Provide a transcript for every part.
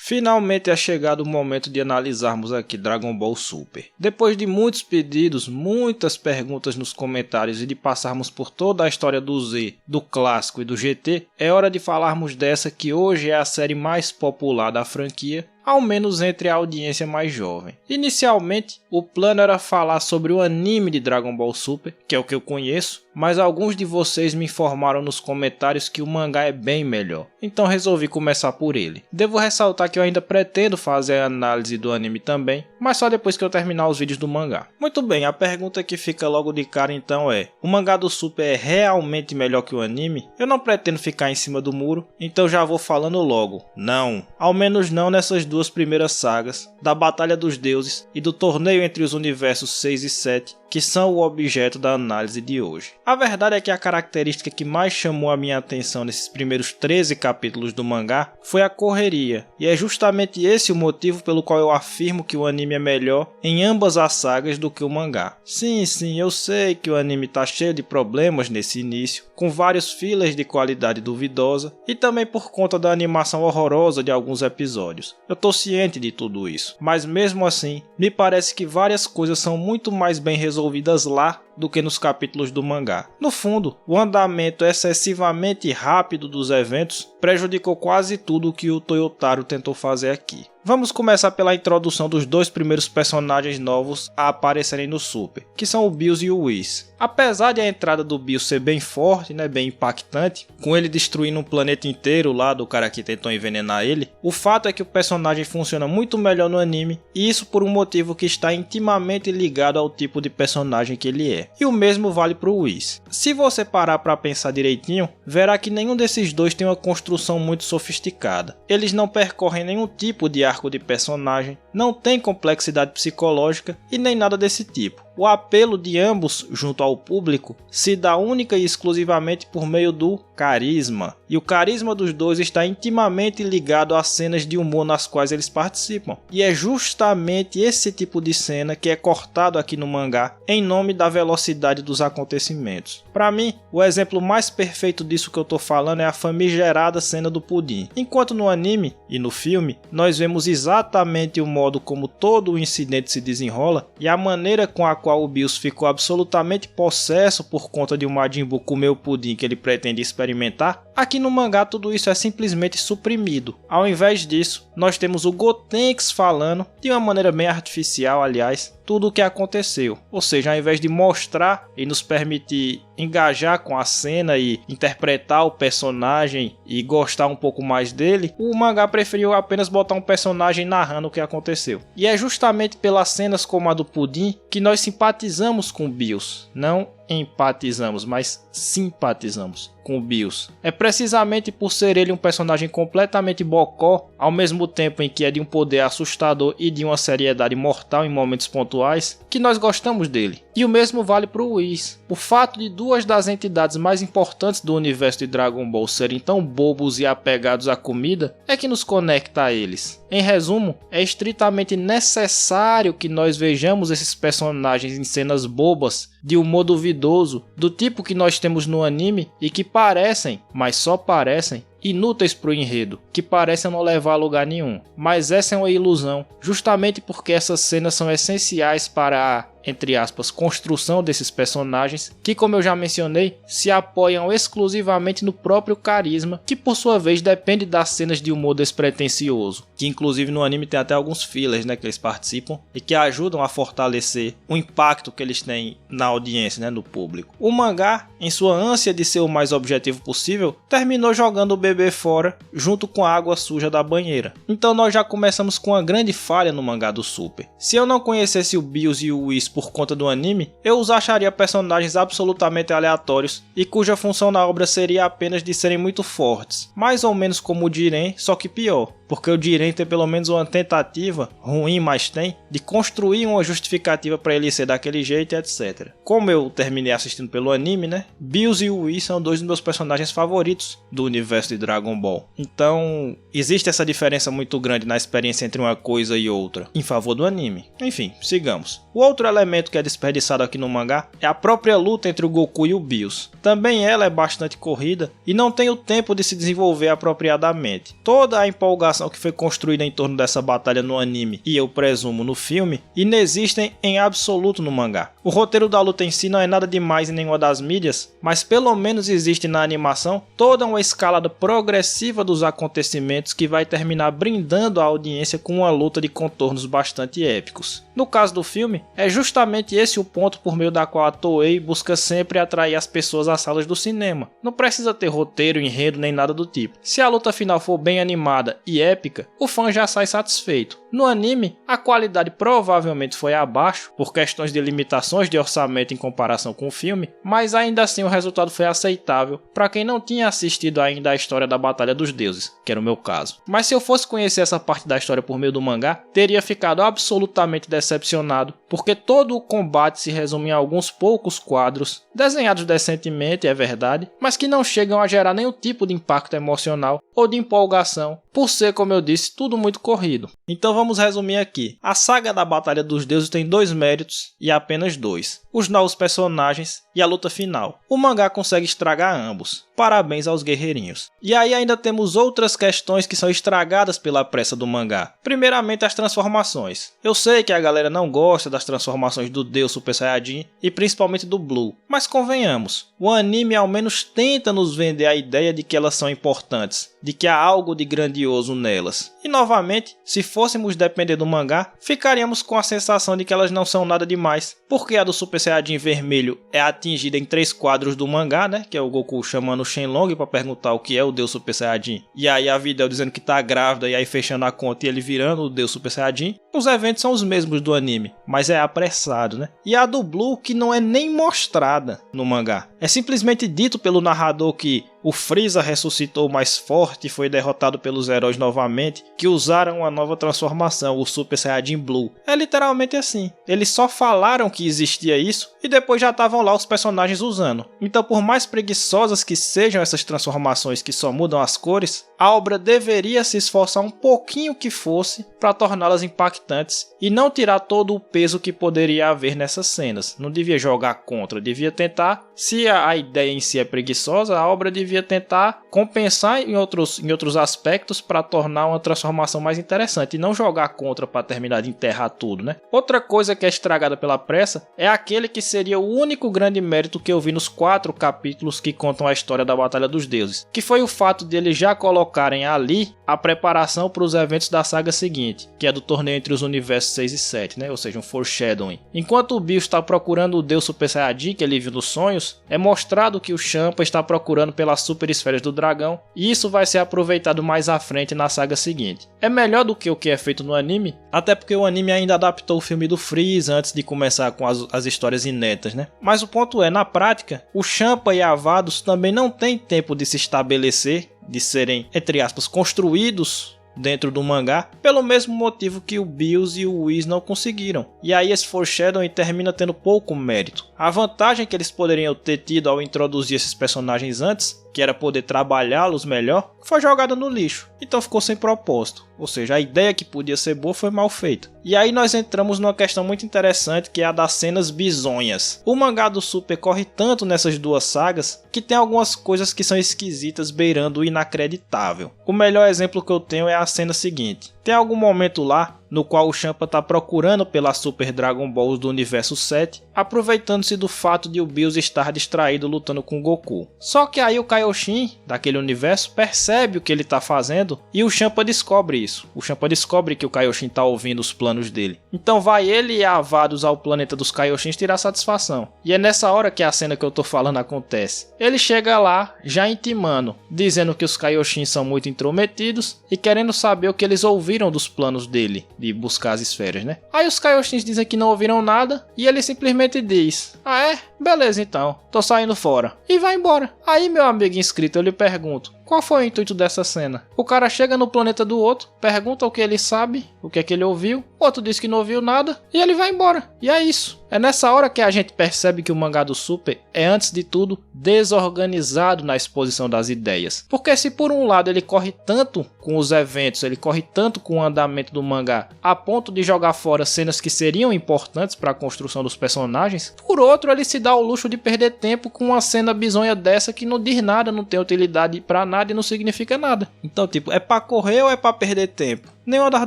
Finalmente é chegado o momento de analisarmos aqui Dragon Ball Super. Depois de muitos pedidos, muitas perguntas nos comentários e de passarmos por toda a história do Z, do clássico e do GT, é hora de falarmos dessa que hoje é a série mais popular da franquia, ao menos entre a audiência mais jovem. Inicialmente, o plano era falar sobre o anime de Dragon Ball Super, que é o que eu conheço, mas alguns de vocês me informaram nos comentários que o mangá é bem melhor, então resolvi começar por ele. Devo ressaltar que eu ainda pretendo fazer a análise do anime também, mas só depois que eu terminar os vídeos do mangá. Muito bem, a pergunta que fica logo de cara então é: o mangá do Super é realmente melhor que o anime? Eu não pretendo ficar em cima do muro, então já vou falando logo: não. Ao menos não nessas duas primeiras sagas, da Batalha dos Deuses e do torneio entre os universos 6 e 7, que são o objeto da análise de hoje. A verdade é que a característica que mais chamou a minha atenção nesses primeiros 13 capítulos do mangá foi a correria, e é justamente esse o motivo pelo qual eu afirmo que o anime é melhor em ambas as sagas do que o mangá. Sim, eu sei que o anime tá cheio de problemas nesse início, com vários fillers de qualidade duvidosa, e também por conta da animação horrorosa de alguns episódios. Eu tô ciente de tudo isso, mas mesmo assim, me parece que várias coisas são muito mais bem resolvidas lá do que nos capítulos do mangá. No fundo, o andamento excessivamente rápido dos eventos prejudicou quase tudo o que o Toyotaro tentou fazer aqui. Vamos começar pela introdução dos dois primeiros personagens novos a aparecerem no Super, que são o Bills e o Whis. Apesar de a entrada do Bills ser bem forte, bem impactante, com ele destruindo um planeta inteiro lá do cara que tentou envenenar ele, o fato é que o personagem funciona muito melhor no anime, e isso por um motivo que está intimamente ligado ao tipo de personagem que ele é. E o mesmo vale para o Whis. Se você parar para pensar direitinho, verá que nenhum desses dois tem uma construção muito sofisticada. Eles não percorrem nenhum tipo de arco de personagem, não tem complexidade psicológica e nem nada desse tipo. O apelo de ambos junto ao público se dá única e exclusivamente por meio do carisma. E o carisma dos dois está intimamente ligado às cenas de humor nas quais eles participam. E é justamente esse tipo de cena que é cortado aqui no mangá em nome da velocidade dos acontecimentos. Para mim, o exemplo mais perfeito disso que eu tô falando é a famigerada cena do pudim. Enquanto no anime e no filme, nós vemos exatamente o modo como todo o incidente se desenrola e a maneira com a qual o Bills ficou absolutamente possesso por conta de um Majin Buu comer o pudim que ele pretende experimentar, aqui no mangá tudo isso é simplesmente suprimido. Ao invés disso, nós temos o Gotenks falando, de uma maneira bem artificial aliás, tudo o que aconteceu. Ou seja, ao invés de mostrar e nos permitir engajar com a cena e interpretar o personagem e gostar um pouco mais dele, o mangá preferiu apenas botar um personagem narrando o que aconteceu. E é justamente pelas cenas como a do pudim que nós simpatizamos com Bills. Não empatizamos, mas simpatizamos com o Bills. É precisamente por ser ele um personagem completamente bocó, ao mesmo tempo em que é de um poder assustador e de uma seriedade mortal em momentos pontuais, que nós gostamos dele. E o mesmo vale para o Whis. O fato de duas das entidades mais importantes do universo de Dragon Ball serem tão bobos e apegados à comida é que nos conecta a eles. Em resumo, é estritamente necessário que nós vejamos esses personagens em cenas bobas, de humor duvidoso, do tipo que nós temos no anime e que parecem, mas só parecem, inúteis para o enredo, que parecem não levar a lugar nenhum. Mas essa é uma ilusão, justamente porque essas cenas são essenciais para a, entre aspas, construção desses personagens, que, como eu já mencionei, se apoiam exclusivamente no próprio carisma, que por sua vez depende das cenas de humor despretensioso, que inclusive no anime tem até alguns fillers, que eles participam e que ajudam a fortalecer o impacto que eles têm na audiência, no público. O mangá, em sua ânsia de ser o mais objetivo possível, terminou jogando o bebê fora junto com a água suja da banheira. Então nós já começamos com uma grande falha no mangá do Super. Se eu não conhecesse o Bills e o Whis por conta do anime, eu os acharia personagens absolutamente aleatórios e cuja função na obra seria apenas de serem muito fortes, mais ou menos como o Jiren, só que pior. Porque o Jiren tem pelo menos uma tentativa, ruim mas tem, de construir uma justificativa para ele ser daquele jeito e etc. Como eu terminei assistindo pelo anime, Bills e o Whis são dois dos meus personagens favoritos do universo de Dragon Ball. Então, existe essa diferença muito grande na experiência entre uma coisa e outra, em favor do anime. Enfim, sigamos. O outro elemento que é desperdiçado aqui no mangá é a própria luta entre o Goku e o Bills. Também ela é bastante corrida e não tem o tempo de se desenvolver apropriadamente. Toda a empolgação animação que foi construída em torno dessa batalha no anime e eu presumo no filme, inexistem em absoluto no mangá. O roteiro da luta em si não é nada demais em nenhuma das mídias, mas pelo menos existe na animação toda uma escalada progressiva dos acontecimentos que vai terminar brindando a audiência com uma luta de contornos bastante épicos. No caso do filme, é justamente esse o ponto por meio da qual a Toei busca sempre atrair as pessoas às salas do cinema. Não precisa ter roteiro, enredo nem nada do tipo. Se a luta final for bem animada e épica, o fã já sai satisfeito. No anime, a qualidade provavelmente foi abaixo, por questões de limitações de orçamento em comparação com o filme, mas ainda assim o resultado foi aceitável para quem não tinha assistido ainda a história da Batalha dos Deuses, que era o meu caso. Mas se eu fosse conhecer essa parte da história por meio do mangá, teria ficado absolutamente decepcionado, porque todo o combate se resume em alguns poucos quadros, desenhados decentemente, é verdade, mas que não chegam a gerar nenhum tipo de impacto emocional ou de empolgação, por ser, como eu disse, tudo muito corrido. Então vamos resumir aqui. A saga da Batalha dos Deuses tem dois méritos, e apenas dois: os novos personagens e a luta final. O mangá consegue estragar ambos. Parabéns aos guerreirinhos. E aí ainda temos outras questões que são estragadas pela pressa do mangá. Primeiramente, as transformações. Eu sei que a galera não gosta das transformações do Deus Super Saiyajin e principalmente do Blue, mas convenhamos, o anime ao menos tenta nos vender a ideia de que elas são importantes, de que há algo de grandioso nelas. E novamente, se fôssemos depender do mangá, ficaríamos com a sensação de que elas não são nada demais, porque a do Super Saiyajin vermelho é atingida em 3 quadros do mangá, né, que é o Goku chamando o Shenlong para perguntar o que é o Deus Super Saiyajin, e aí a Videl dizendo que tá grávida e aí fechando a conta e ele virando o Deus Super Saiyajin. Os eventos são os mesmos do anime, mas é apressado, né? E a do Blue que não é nem mostrada no mangá. É simplesmente dito pelo narrador que o Freeza ressuscitou mais forte e foi derrotado pelos heróis novamente, que usaram uma nova transformação, o Super Saiyajin Blue. É literalmente assim. Eles só falaram que existia isso e depois já estavam lá os personagens usando. Então, por mais preguiçosas que sejam essas transformações que só mudam as cores, a obra deveria se esforçar um pouquinho que fosse para torná-las impactantes e não tirar todo o peso que poderia haver nessas cenas. Não devia jogar contra, devia tentar, se a ideia em si é preguiçosa, a obra devia tentar compensar em outros aspectos para tornar uma transformação mais interessante e não jogar contra para terminar de enterrar tudo, né? Outra coisa que é estragada pela pressa é aquele que seria o único grande mérito que eu vi nos 4 capítulos que contam a história da Batalha dos Deuses, que foi o fato de eles já colocarem ali a preparação para os eventos da saga seguinte, que é do torneio entre os universos 6 e 7, né? Ou seja, um foreshadowing. Enquanto o Bill está procurando o Deus Super Saiyajin que ele viu nos sonhos, é mostrado que o Champa está procurando pelas super esferas do dragão, e isso vai ser aproveitado mais à frente na saga seguinte. É melhor do que o que é feito no anime, até porque o anime ainda adaptou o filme do Freeza antes de começar com as histórias inéditas, né? Mas o ponto é, na prática, o Champa e a Vados também não têm tempo de se estabelecer, de serem, entre aspas, construídos dentro do mangá, pelo mesmo motivo que o Bills e o Whis não conseguiram. E aí esse foreshadowing termina tendo pouco mérito. A vantagem que eles poderiam ter tido ao introduzir esses personagens antes, que era poder trabalhá-los melhor, foi jogada no lixo. Então ficou sem propósito. Ou seja, a ideia que podia ser boa foi mal feita. E aí nós entramos numa questão muito interessante, que é a das cenas bizonhas. O mangá do Super corre tanto nessas duas sagas que tem algumas coisas que são esquisitas, beirando o inacreditável. O melhor exemplo que eu tenho é a cena seguinte. Tem algum momento lá no qual o Champa está procurando pelas Super Dragon Balls do universo 7, aproveitando-se do fato de o Bills estar distraído lutando com o Goku. Só que aí o Kaioshin, daquele universo, percebe o que ele está fazendo e o Champa descobre isso. O Champa descobre que o Kaioshin está ouvindo os planos dele. Então vai ele e a Vados ao planeta dos Kaioshins tirar satisfação. E é nessa hora que a cena que eu tô falando acontece. Ele chega lá, já intimando, dizendo que os Kaioshins são muito intrometidos e querendo saber o que eles ouviram dos planos dele, de buscar as esferas, né? Aí os Kaioshins dizem que não ouviram nada e ele simplesmente diz: ah é? Beleza então, tô saindo fora. E vai embora. Aí meu amigo inscrito, eu lhe pergunto, qual foi o intuito dessa cena? O cara chega no planeta do outro, pergunta o que ele sabe, o que é que ele ouviu, o outro diz que não ouviu nada e ele vai embora. E é isso. É nessa hora que a gente percebe que o mangá do Super é, antes de tudo, desorganizado na exposição das ideias. Porque se por um lado ele corre tanto com os eventos, ele corre tanto com o andamento do mangá, a ponto de jogar fora cenas que seriam importantes para a construção dos personagens, por outro ele se dá o luxo de perder tempo com uma cena bizonha dessa que não diz nada, não tem utilidade para nada. nada e não significa nada. Então, tipo, é pra correr ou é pra perder tempo? Nenhuma das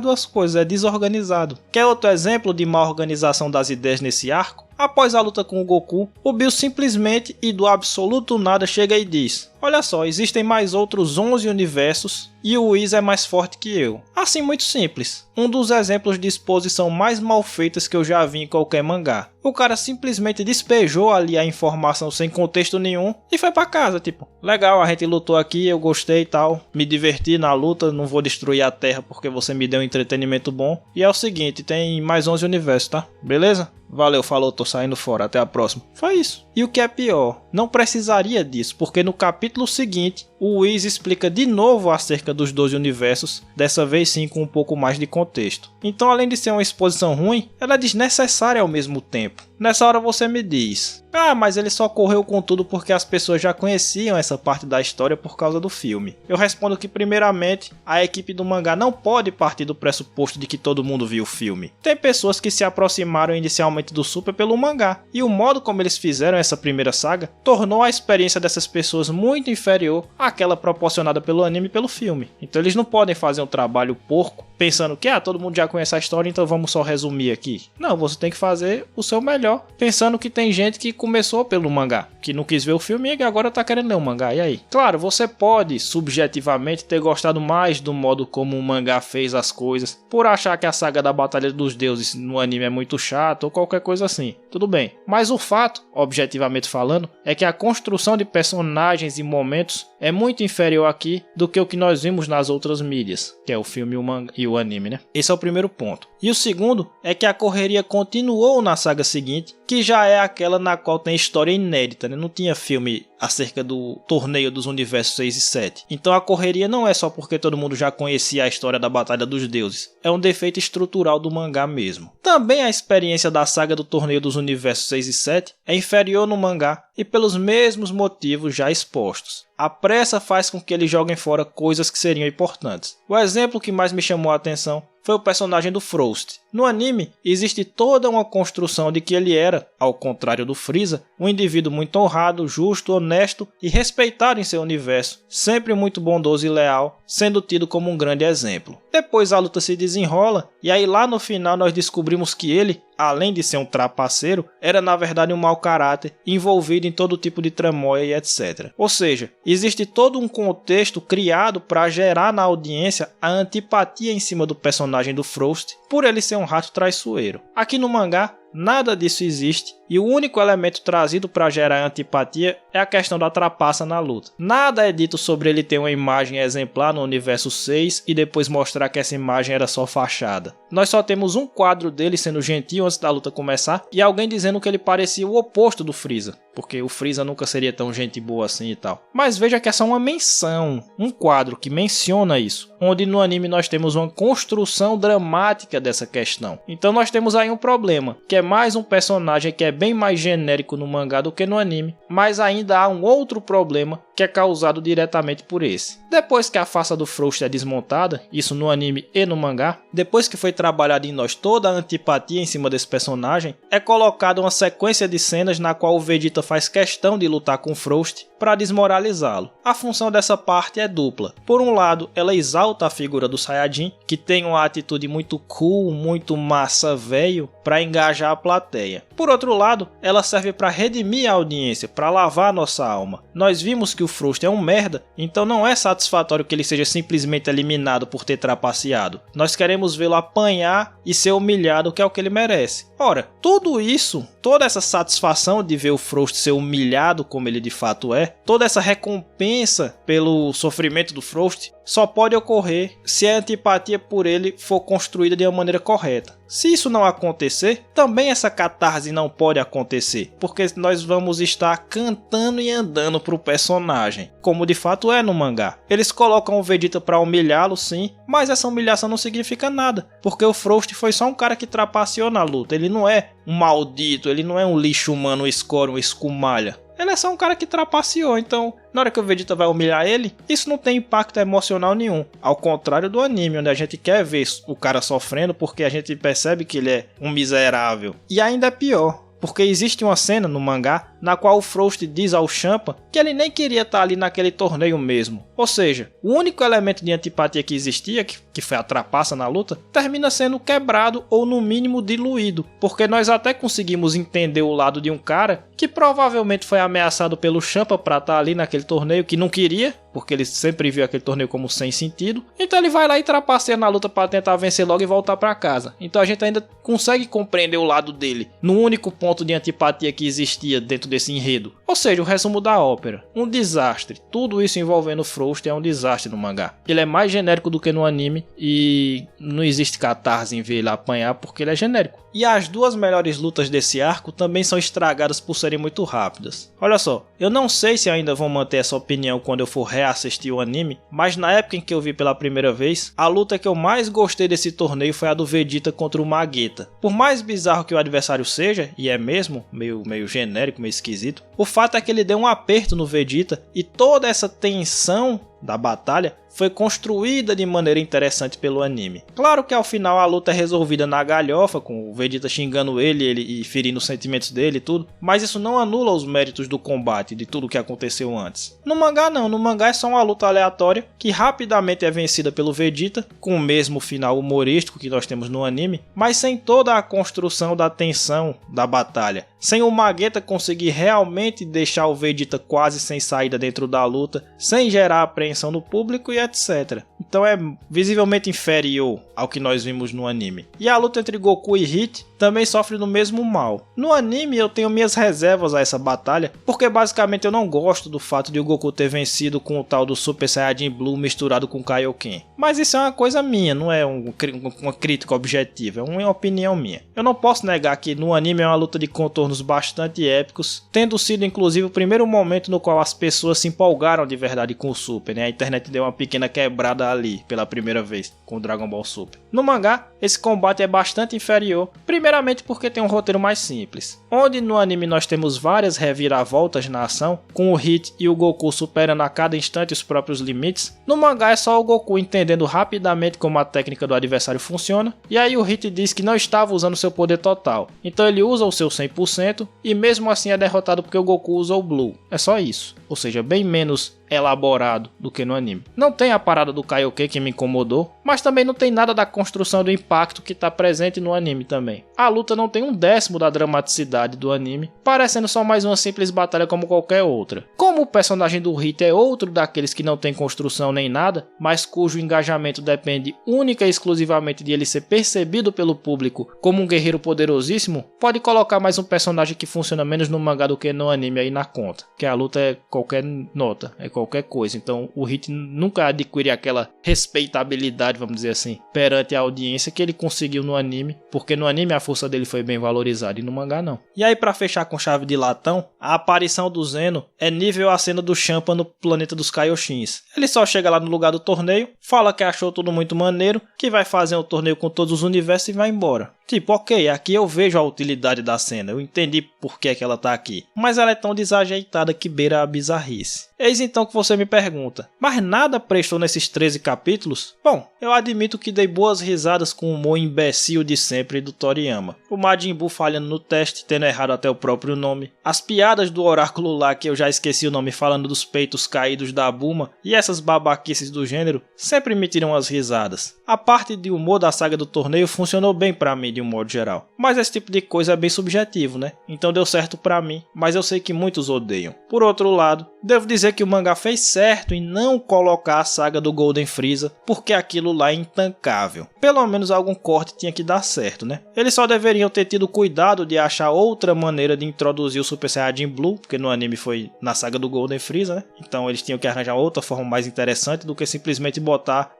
duas coisas, é desorganizado. Quer outro exemplo de má organização das ideias nesse arco? Após a luta com o Goku, o Bills simplesmente e do absoluto nada chega e diz: olha só, existem mais outros 11 universos e o Whis é mais forte que eu. Assim, muito simples. Um dos exemplos de exposição mais mal feitas que eu já vi em qualquer mangá. O cara simplesmente despejou ali a informação sem contexto nenhum e foi pra casa, tipo, legal, a gente lutou aqui, eu gostei e tal, me diverti na luta, não vou destruir a Terra porque você me deu um entretenimento bom. E é o seguinte, tem mais 11 universos, tá? Beleza? Valeu, falou, tô saindo fora, até a próxima. Foi isso. E o que é pior, não precisaria disso, porque no capítulo seguinte, o Whis explica de novo acerca dos 12 universos, dessa vez sim com um pouco mais de contexto. Então, além de ser uma exposição ruim, ela é desnecessária ao mesmo tempo. Nessa hora você me diz: ah, mas ele só correu com tudo porque as pessoas já conheciam essa parte da história por causa do filme. Eu respondo que, primeiramente, a equipe do mangá não pode partir do pressuposto de que todo mundo viu o filme. Tem pessoas que se aproximaram inicialmente do Super pelo mangá, e o modo como eles fizeram essa primeira saga tornou a experiência dessas pessoas muito inferior àquela proporcionada pelo anime e pelo filme. Então eles não podem fazer um trabalho porco pensando que todo mundo já conhece a história, então vamos só resumir aqui. Não, você tem que fazer o seu melhor, pensando que tem gente que começou pelo mangá, que não quis ver o filme e agora tá querendo ler o mangá, e aí? Claro, você pode subjetivamente ter gostado mais do modo como o mangá fez as coisas, por achar que a saga da Batalha dos Deuses no anime é muito chato ou qualquer coisa assim, tudo bem. Mas o fato, objetivamente falando, é que a construção de personagens e momentos é muito inferior aqui do que o que nós vimos nas outras mídias, que é o filme e o anime, né? Esse é o primeiro ponto. E o segundo é que a correria continuou na saga seguinte, que já é aquela na qual tem história inédita, né? Não tinha filme acerca do torneio dos universos 6 e 7. Então a correria não é só porque todo mundo já conhecia a história da Batalha dos Deuses, é um defeito estrutural do mangá mesmo. Também a experiência da saga do torneio dos universos 6 e 7 é inferior no mangá e pelos mesmos motivos já expostos. A pressa faz com que eles joguem fora coisas que seriam importantes. O exemplo que mais me chamou a atenção foi o personagem do Frost. No anime, existe toda uma construção de que ele era, ao contrário do Freeza, um indivíduo muito honrado, justo, honesto e respeitado em seu universo, sempre muito bondoso e leal, sendo tido como um grande exemplo. Depois a luta se desenrola, e aí lá no final nós descobrimos que ele, além de ser um trapaceiro, era na verdade um mau caráter, envolvido em todo tipo de tramóia e etc. Ou seja, existe todo um contexto criado para gerar na audiência a antipatia em cima do personagem do Frost, por ele ser um rato traiçoeiro. Aqui no mangá, nada disso existe, e o único elemento trazido para gerar antipatia é a questão da trapaça na luta. Nada é dito sobre ele ter uma imagem exemplar no universo 6 e depois mostrar que essa imagem era só fachada. Nós só temos um quadro dele sendo gentil antes da luta começar e alguém dizendo que ele parecia o oposto do Freeza, porque o Freeza nunca seria tão gente boa assim e tal. Mas veja que é só uma menção, um quadro que menciona isso, onde no anime nós temos uma construção dramática dessa questão. Então nós temos aí um problema, que é mais um personagem que é bem mais genérico no mangá do que no anime, mas ainda há um outro problema que é causado diretamente por esse. Depois que a face do Frost é desmontada, isso no anime e no mangá, depois que foi trabalhada em nós toda a antipatia em cima desse personagem, é colocada uma sequência de cenas na qual o Vegeta faz questão de lutar com o Frost para desmoralizá-lo. A função dessa parte é dupla. Por um lado, ela exalta a figura do Saiyajin, que tem uma atitude muito cool, muito massa velho, para engajar a plateia. Por outro lado, ela serve para redimir a audiência, para lavar nossa alma. Nós vimos que o Frost é um merda, então não é satisfatório que ele seja simplesmente eliminado por ter trapaceado. Nós queremos vê-lo apanhar e ser humilhado, que é o que ele merece. Ora, tudo isso, toda essa satisfação de ver o Frost ser humilhado como ele de fato é, toda essa recompensa pelo sofrimento do Frost, só pode ocorrer se a antipatia por ele for construída de uma maneira correta. Se isso não acontecer, também essa catarse não pode acontecer, porque nós vamos estar cantando e andando pro personagem, como de fato é no mangá. Eles colocam o Vegeta para humilhá-lo sim, mas essa humilhação não significa nada, porque o Frost foi só um cara que trapaceou na luta, ele não é um maldito, ele não é um lixo humano, um escória, um escumalha. Ele é só um cara que trapaceou, então na hora que o Vegeta vai humilhar ele, isso não tem impacto emocional nenhum. Ao contrário do anime, onde a gente quer ver o cara sofrendo porque a gente percebe que ele é um miserável. E ainda é pior, porque existe uma cena no mangá na qual o Frost diz ao Champa que ele nem queria estar ali naquele torneio mesmo. Ou seja, o único elemento de antipatia que existia, que foi a trapaça na luta, termina sendo quebrado ou no mínimo diluído, porque nós até conseguimos entender o lado de um cara que provavelmente foi ameaçado pelo Champa para estar ali naquele torneio, que não queria, porque ele sempre viu aquele torneio como sem sentido. Então ele vai lá e trapaceia na luta para tentar vencer logo e voltar para casa. Então a gente ainda consegue compreender o lado dele, no único ponto de antipatia que existia dentro desse enredo. Ou seja, o resumo da ópera: um desastre. Tudo isso envolvendo o Frost é um desastre no mangá. Ele é mais genérico do que no anime e não existe catarse em ver ele apanhar porque ele é genérico. E as duas melhores lutas desse arco também são estragadas por serem muito rápidas. Olha só, eu não sei se ainda vou manter essa opinião quando eu for reassistir o anime, mas na época em que eu vi pela primeira vez, a luta que eu mais gostei desse torneio foi a do Vegeta contra o Mageta. Por mais bizarro que o adversário seja, e é mesmo, meio genérico, meio esquisito, o fato é que ele deu um aperto no Vegeta e toda essa tensão da batalha foi construída de maneira interessante pelo anime. Claro que ao final a luta é resolvida na galhofa, com o Vegeta xingando ele e ferindo os sentimentos dele e tudo, mas isso não anula os méritos do combate, de tudo que aconteceu antes. No mangá não, no mangá é só uma luta aleatória que rapidamente é vencida pelo Vegeta, com o mesmo final humorístico que nós temos no anime, mas sem toda a construção da tensão da batalha. Sem o Mageta conseguir realmente deixar o Vegeta quase sem saída dentro da luta, sem gerar apreensão no público e etc. Então é visivelmente inferior ao que nós vimos no anime. E a luta entre Goku e Hit também sofre do mesmo mal. No anime eu tenho minhas reservas a essa batalha, porque basicamente eu não gosto do fato de o Goku ter vencido com o tal do Super Saiyajin Blue misturado com Kaioken. Mas isso é uma coisa minha, não é uma crítica objetiva, é uma opinião minha. Eu não posso negar que no anime é uma luta de contornos bastante épicos, tendo sido inclusive o primeiro momento no qual as pessoas se empolgaram de verdade com o Super, né? A internet deu uma pequena quebrada ali pela primeira vez com o Dragon Ball Super. No mangá, esse combate é bastante inferior, primeiramente porque tem um roteiro mais simples. Onde no anime nós temos várias reviravoltas na ação, com o Hit e o Goku superando a cada instante os próprios limites, no mangá é só o Goku entendendo rapidamente como a técnica do adversário funciona, e aí o Hit diz que não estava usando seu poder total, então ele usa o seu 100% e mesmo assim é derrotado porque o Goku usa o Blue. É só isso, ou seja, bem menos elaborado do que no anime. Não tem a parada do Kaioken que me incomodou, mas também não tem nada da construção do impacto que está presente no anime também. A luta não tem um décimo da dramaticidade do anime, parecendo só mais uma simples batalha como qualquer outra. Como o personagem do Hit é outro daqueles que não tem construção nem nada, mas cujo engajamento depende única e exclusivamente de ele ser percebido pelo público como um guerreiro poderosíssimo, pode colocar mais um personagem que funciona menos no mangá do que no anime aí na conta, que a luta é qualquer nota, é qualquer coisa. Então o Hit nunca adquire aquela respeitabilidade, vamos dizer assim, perante a audiência que ele conseguiu no anime, porque no anime a força dele foi bem valorizada e no mangá não. E aí, pra fechar com chave de latão, a aparição do Zeno é nível a cena do Champa no planeta dos Kaioshins. Ele só chega lá no lugar do torneio, fala que achou tudo muito maneiro, que vai fazer um torneio com todos os universos e vai embora. Tipo, ok, aqui eu vejo a utilidade da cena, eu entendi por que ela tá aqui, mas ela é tão desajeitada que beira a bizarrice. Eis então que você me pergunta, mas nada prestou nesses 13 capítulos? Bom, eu admito que dei boas risadas com o humor imbecil de sempre do Toriyama. O Majin Buu falhando no teste, tendo errado até o próprio nome. As piadas do oráculo lá, que eu já esqueci o nome, falando dos peitos caídos da Bulma. E essas babaquices do gênero sempre me tiram as risadas. A parte de humor da saga do torneio funcionou bem pra mim de um modo geral. Mas esse tipo de coisa é bem subjetivo, né? Então deu certo pra mim, mas eu sei que muitos odeiam. Por outro lado, devo dizer que o mangá fez certo em não colocar a saga do Golden Frieza, porque aquilo lá é intancável. Pelo menos algum corte tinha que dar certo, né? Eles só deveriam ter tido cuidado de achar outra maneira de introduzir o Super Saiyajin Blue, porque no anime foi na saga do Golden Frieza, né? Então eles tinham que arranjar outra forma mais interessante do que simplesmente botar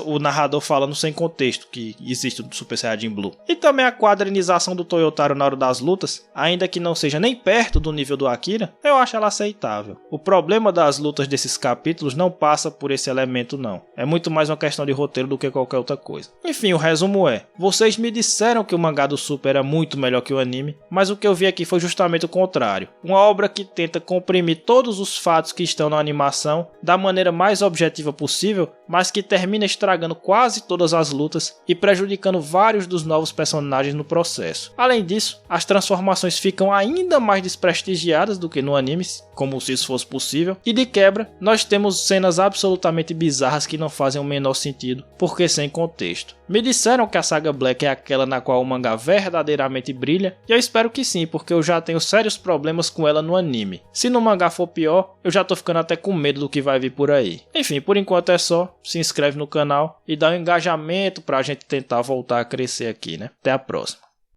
o narrador falando sem contexto que existe o Super Saiyajin Blue. E também a quadrinização do Toyotaro na hora das lutas, ainda que não seja nem perto do nível do Akira, eu acho ela aceitável. O problema das lutas desses capítulos não passa por esse elemento não. É muito mais uma questão de roteiro do que qualquer outra coisa. Enfim, o resumo é, vocês me disseram que o mangá do Super era muito melhor que o anime, mas o que eu vi aqui foi justamente o contrário. Uma obra que tenta comprimir todos os fatos que estão na animação da maneira mais objetiva possível, mas que termina estragando quase todas as lutas e prejudicando vários dos novos personagens personagens no processo. Além disso, as transformações ficam ainda mais desprestigiadas do que no anime, como se isso fosse possível, e de quebra, nós temos cenas absolutamente bizarras que não fazem o menor sentido, porque sem contexto. Me disseram que a saga Black é aquela na qual o mangá verdadeiramente brilha, e eu espero que sim, porque eu já tenho sérios problemas com ela no anime. Se no mangá for pior, eu já tô ficando até com medo do que vai vir por aí. Enfim, por enquanto é só, se inscreve no canal e dá um engajamento pra gente tentar voltar a crescer aqui, né? Até a próxima.